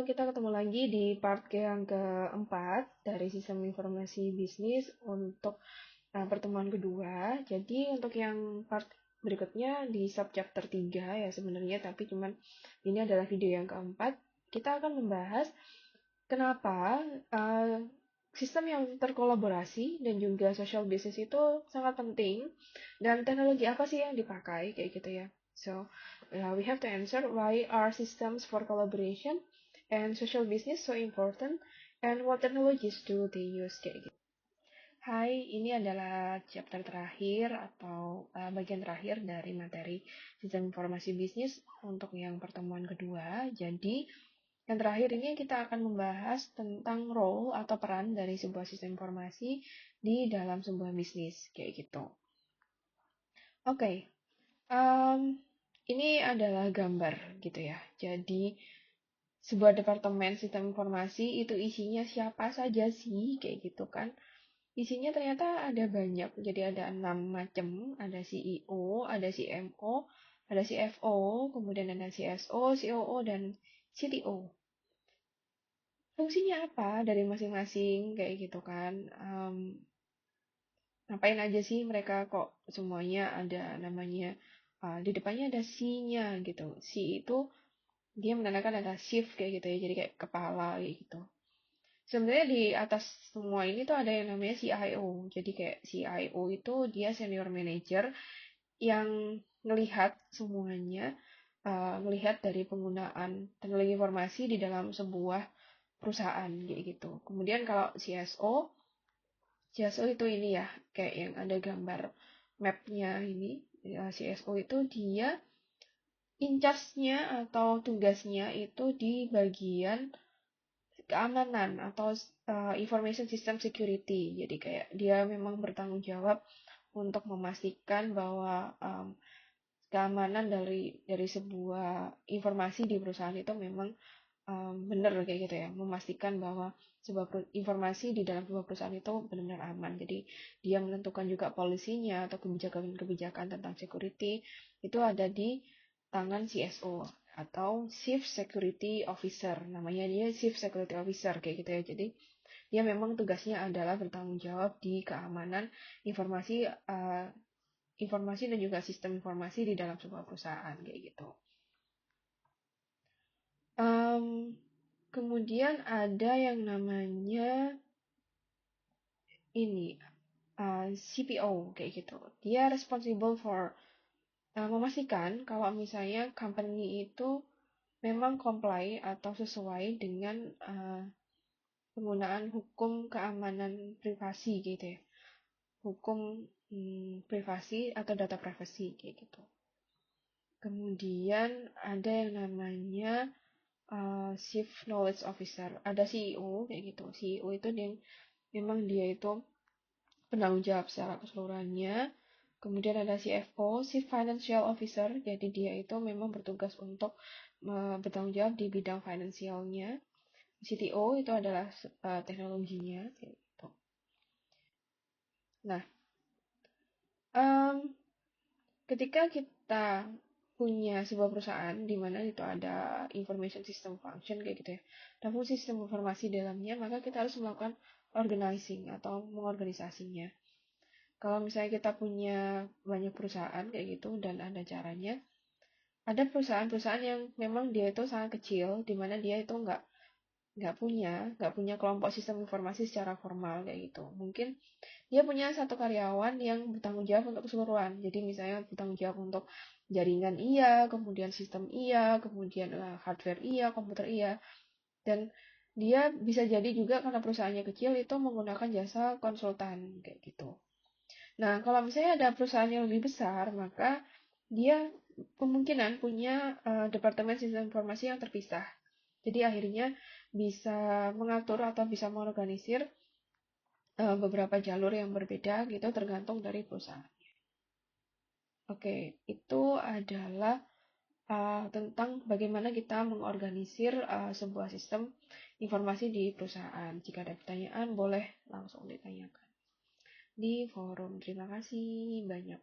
kita ketemu lagi di part yang keempat dari sistem informasi bisnis untuk pertemuan kedua. Jadi untuk yang part berikutnya di subchapter 3 ya sebenarnya, tapi cuman ini adalah video yang keempat. Kita akan membahas kenapa sistem yang terkolaborasi dan juga social business itu sangat penting dan teknologi apa sih yang dipakai kayak gitu ya. So, we have to answer why are systems for collaboration and social business so important and what technologies do they use kayak gitu. Hai, ini adalah chapter terakhir atau bagian terakhir dari materi sistem informasi bisnis untuk yang pertemuan kedua. Jadi, yang terakhir ini kita akan membahas tentang role atau peran dari sebuah sistem informasi di dalam sebuah bisnis kayak gitu. Oke. Ini adalah gambar gitu ya. Jadi sebuah departemen sistem informasi itu isinya siapa saja sih kayak gitu kan. Isinya ternyata ada banyak. Jadi ada 6 macam, ada CEO, ada CMO, ada CFO, kemudian ada CSO, COO dan CTO. Fungsinya apa dari masing-masing kayak gitu kan. Ngapain aja sih mereka kok semuanya ada namanya di depannya ada C-nya gitu. C itu dia menandakan ada shift kayak gitu ya, jadi kayak kepala kayak gitu. Sebenarnya di atas semua ini tuh ada yang namanya CIO. Jadi kayak CIO itu dia senior manager yang ngelihat semuanya, ngelihat dari penggunaan teknologi informasi di dalam sebuah perusahaan kayak gitu. Kemudian kalau CSO itu ini ya, kayak yang ada gambar mapnya ini. CSO itu dia in charge-nya atau tugasnya itu di bagian keamanan atau information system security. Jadi kayak dia memang bertanggung jawab untuk memastikan bahwa keamanan dari sebuah informasi di perusahaan itu memang benar kayak gitu ya, memastikan bahwa sebuah informasi di dalam sebuah perusahaan itu benar-benar aman. Jadi dia menentukan juga polisinya atau kebijakan-kebijakan tentang security itu ada di tangan CSO atau Chief Security Officer. Namanya dia Chief Security Officer kayak gitu ya. Jadi dia memang tugasnya adalah bertanggung jawab di keamanan informasi informasi dan juga sistem informasi di dalam sebuah perusahaan kayak gitu. Kemudian ada yang namanya ini CPO kayak gitu. Dia responsible for memastikan kalau misalnya company itu memang comply atau sesuai dengan penggunaan hukum keamanan privasi gitu ya. Hukum privasi atau data privacy kayak gitu. Kemudian ada yang namanya Chief Knowledge Officer. Ada CEO kayak gitu. CEO itu memang dia itu penanggung jawab secara keseluruhannya. Kemudian ada CFO, Chief Financial Officer. Jadi dia itu memang bertugas untuk bertanggung jawab di bidang finansialnya. CTO itu adalah teknologinya kayak gitu. Nah, ketika kita punya sebuah perusahaan di mana itu ada information system function kayak gitu ya, dan fungsi sistem informasi dalamnya, maka kita harus melakukan organizing atau mengorganisasinya. Kalau misalnya kita punya banyak perusahaan kayak gitu dan ada caranya, ada perusahaan-perusahaan yang memang dia itu sangat kecil, di mana dia itu nggak punya kelompok sistem informasi secara formal kayak gitu. Mungkin dia punya satu karyawan yang bertanggung jawab untuk keseluruhan. Jadi misalnya bertanggung jawab untuk jaringan iya, kemudian sistem iya, kemudian hardware iya, komputer iya. Dan dia bisa jadi juga karena perusahaannya kecil itu menggunakan jasa konsultan kayak gitu. Nah, kalau misalnya ada perusahaan yang lebih besar, maka dia kemungkinan punya departemen sistem informasi yang terpisah. Jadi akhirnya bisa mengatur atau bisa mengorganisir beberapa jalur yang berbeda gitu tergantung dari perusahaan. Oke, itu adalah tentang bagaimana kita mengorganisir sebuah sistem informasi di perusahaan. Jika ada pertanyaan, boleh langsung ditanyakan di forum. Terima kasih banyak.